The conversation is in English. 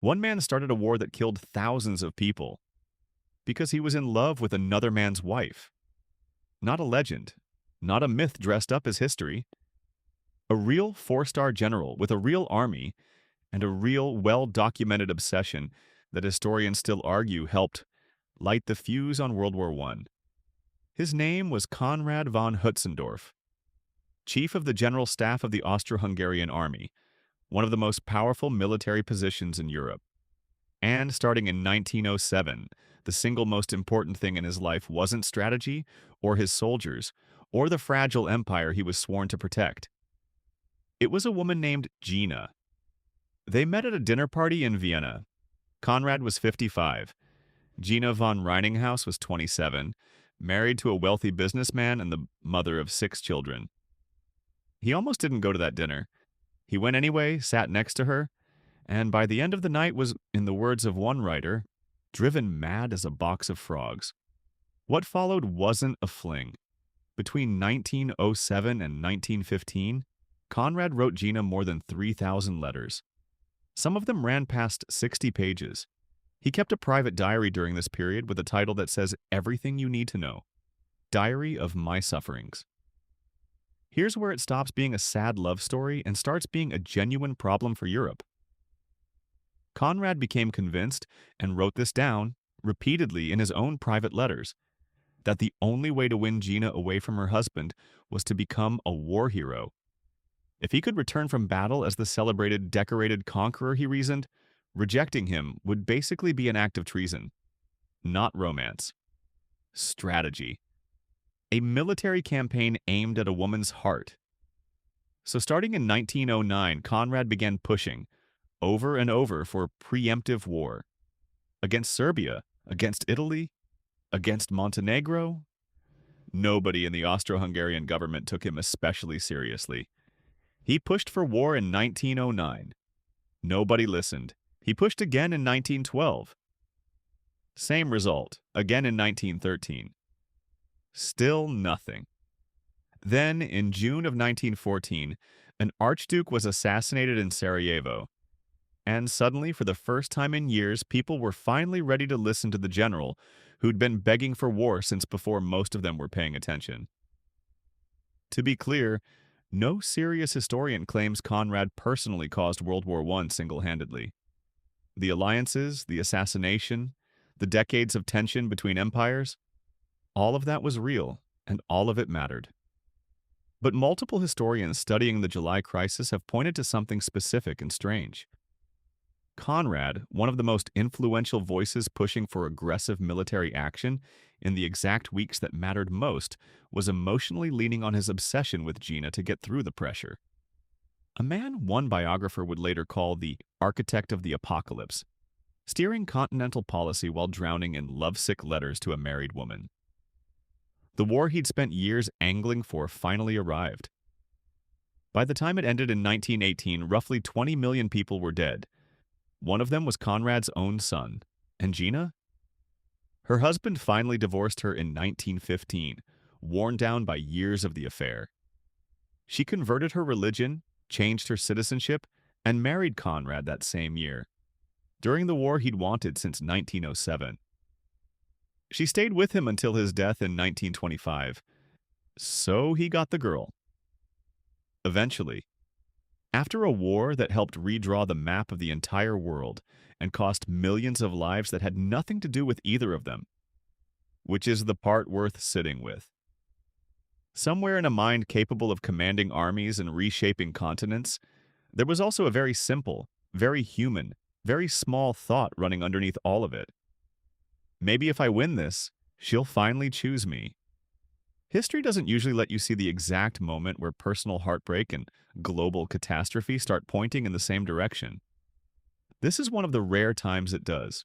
One man started a war that killed thousands of people because he was in love with another man's wife. Not a legend, not a myth dressed up as history. A real four-star general with a real army and a real, well-documented obsession that historians still argue helped light the fuse on World War I. His name was Conrad von Hötzendorf, chief of the General Staff of the Austro-Hungarian Army, one of the most powerful military positions in Europe. And starting in 1907, the single most important thing in his life wasn't strategy or his soldiers or the fragile empire he was sworn to protect. It was a woman named Gina. They met at a dinner party in Vienna. Conrad was 55. Gina von Reininghaus was 27, married to a wealthy businessman and the mother of 6 children. He almost didn't go to that dinner. He went anyway, sat next to her, and by the end of the night was, in the words of one writer, driven mad as a box of frogs. What followed wasn't a fling. Between 1907 and 1915, Conrad wrote Gina more than 3,000 letters. Some of them ran past 60 pages. He kept a private diary during this period with a title that says everything you need to know. Diary of My Sufferings. Here's where it stops being a sad love story and starts being a genuine problem for Europe. Conrad became convinced, and wrote this down, repeatedly in his own private letters, that the only way to win Gina away from her husband was to become a war hero. If he could return from battle as the celebrated, decorated conqueror, he reasoned, rejecting him would basically be an act of treason. Not romance. Strategy. A military campaign aimed at a woman's heart. So starting in 1909, Conrad began pushing, over and over, for preemptive war. Against Serbia, against Italy, against Montenegro. Nobody in the Austro-Hungarian government took him especially seriously. He pushed for war in 1909. Nobody listened. He pushed again in 1912. Same result, again in 1913. Still nothing. Then, in June of 1914, an archduke was assassinated in Sarajevo. And suddenly, for the first time in years, people were finally ready to listen to the general who'd been begging for war since before most of them were paying attention. To be clear, no serious historian claims Conrad personally caused World War I single-handedly. The alliances, the assassination, the decades of tension between empires, all of that was real, and all of it mattered. But multiple historians studying the July crisis have pointed to something specific and strange. Conrad, one of the most influential voices pushing for aggressive military action in the exact weeks that mattered most, was emotionally leaning on his obsession with Gina to get through the pressure. A man one biographer would later call the architect of the apocalypse, steering continental policy while drowning in lovesick letters to a married woman. The war he'd spent years angling for finally arrived. By the time it ended in 1918, roughly 20 million people were dead. One of them was Conrad's own son. And Gina? Her husband finally divorced her in 1915, worn down by years of the affair. She converted her religion, changed her citizenship, and married Conrad that same year, during the war he'd wanted since 1907. She stayed with him until his death in 1925, so he got the girl. Eventually, after a war that helped redraw the map of the entire world and cost millions of lives that had nothing to do with either of them, which is the part worth sitting with. Somewhere in a mind capable of commanding armies and reshaping continents, there was also a very simple, very human, very small thought running underneath all of it. Maybe if I win this, she'll finally choose me. History doesn't usually let you see the exact moment where personal heartbreak and global catastrophe start pointing in the same direction. This is one of the rare times it does.